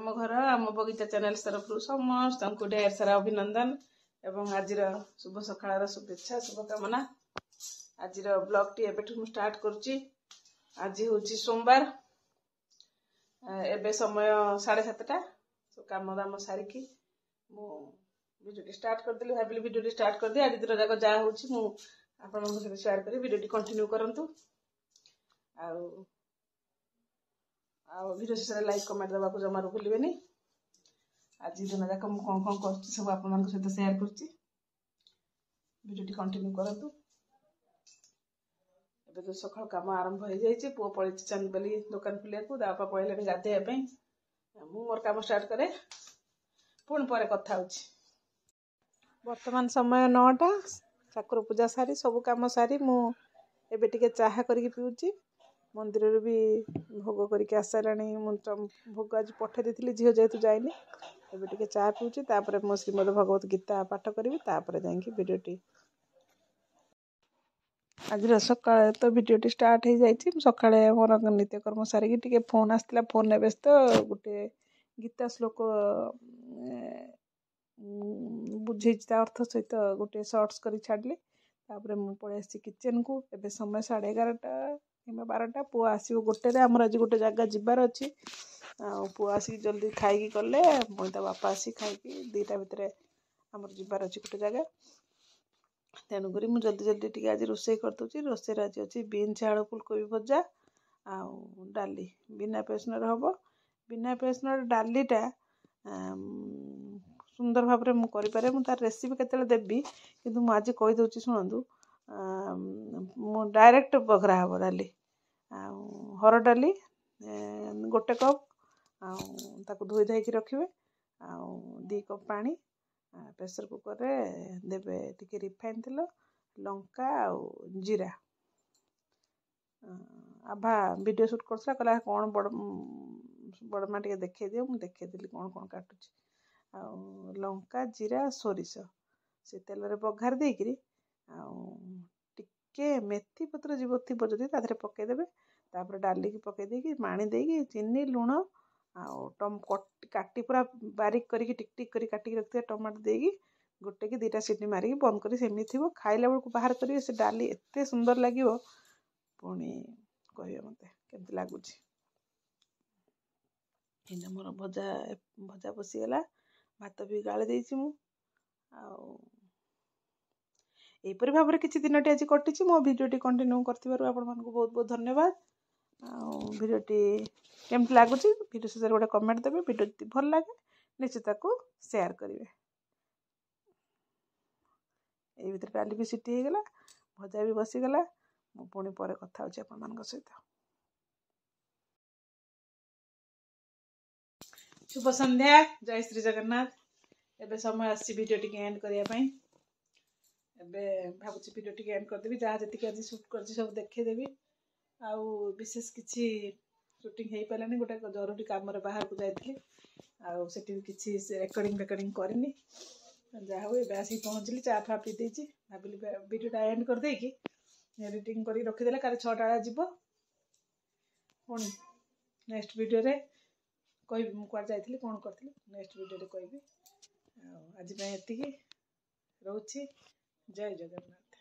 आम घर आम बगीचा चैनल तरफ समस्त ढेर सारा अभिनंदन एवं आज शुभ सकाळ शुभेच्छा शुभकामना। आज ब्लॉग टी एबेठु स्टार्ट करुच्ची। आज हूँ सोमवार एबे समय 7:30 सब काम दाम सारिकी भिडियो स्टार्ट करदेली। भाविली भिडियो स्टार्ट कर दी। आज दिन जाक जहाँ हूँ मुझे शेयर करी भिडियो कंटिन्यू करंतु। भिडियो शेष लाइक कमेंट देवा जमार भूलें। आज दिन जाक मुझे कौन कौन कर सब आप सहित शेयर कर भिडियो कंटिन्यू करंतु। एबे तो सकाळ काम आरंभ हो जाए। पुओ पड़ी चांदबाली दुकान खुलिया को दापा पड़े गाधेवाई मु मोर काम स्टार्ट करे पुणी पर कथा होची। वर्तमान समय 9टा ठाकुर पूजा सारी सब काम सारी मु एबे टिके चाहा करके पीऊची। मंदिर भी भोग करके आसाराणी भोग आज पठे देती झील जेहेतु जाइनी एबे टिके चाहा पीऊची। तापर मो श्रीमद भगवत गीता पाठ करी तापर जाइए भिडियोटी आज सकाଳେ तो भिडियोटी स्टार्ट हो जाए। सकाଳେ मोर नित्यकर्म सारिकी टिके फोन आसला फोन व्यस्त गोटे गीता श्लोक बुझे अर्थ सहित गोटे सर्ट्स कर छाड़ी। तापर मुझे पलि आसी किचन को एबे समय 11:30 कि 12टा पुआ आसो गोटे आमर आज गोटे जगह जबार अच्छी पुआ आसिक जल्दी खाई गले पुणी ता बापा आसी खाई 2टा भितर आमर जबार अच्छी गोटे जगह तेणुक मुझे जल्दी जल्दी टी आज रोसे करदे। रोसे आज अच्छी बीन्स आलू फुलकोबी भजा डाली बिना पेसनर हम बिना पेसनर डालीटा सुंदर भाव में मुझे तार रेसिपी केतले देवी किंतु मुझे आज कहीदे शुणु मु डायरेक्ट बघरा हम डाली हर डाली गोटे कप ताकू धोई धाई रखिए 2 कप पानी प्रेसर कुकर रे देवे टिके रिफाइन तेल लंका जीरा आभा वीडियो शूट करता कहला कौन बड़मा टे देखे दियो मुझे देखेदी कौन कौन काटुची लंका जीरा सोरिष से तेल रे बघार देकरी टिके मेथी पत्र जीव थी जदि ताधरे पकईदेवे तापर डाली की पकई देकी पानी देकी चीनी लुण काटी पूरा बारीक करके टिक टिक करी काटिक रखिए टमाटो देकी गोटे कि 2टा सीटी मारिकी बंद करी सेमती थी खाइला बेलू बाहर करेंगे से डाली एत सुंदर लगे पुणी कहे मत केमती लगुच। मोर भजा भजा बसीगला भात भी गाड़ी देती यहीपर भाव में किसी दिन आज कटी मो भिडियोटी कंटिन्यू कर बहुत बहुत धन्यवाद। भिडियोटी केमती लगुच भिडियो शेष गोटे कमेंट देवे भिडियो भल लगे निश्चित शेयर करेंगे। ये भर डाली भी सीटी हो गला भजा भी बसीगला पुणी पर कथा होची सहित। शुभ संध्या जय श्री जगन्नाथ। एबे समय आसी भिडियो टी एंड करने भावुँ भिडियो टी एंड करदेवी जहाँ जी आज सुट कर सब देखीदेवी आउ विशेष किसी शूटिंग हो पारानी गोटे जरूरी कम बाहर को जाइए आठी किसी रेकर्डिंग फेकर्डिंग करनी जहाँ हूँ ए आसिक पहुँचली चा फा पी देती भाविली भिडियोटा एंड कर देकी एडिटिंग कर रखीदे काली 6टा बेला जीव पुणी नेक्स्ट वीडियो रे कह मुझे जाइली कौन करी नेक्स्ट वीडियो कहबी आज एति रोची जय जगन्नाथ।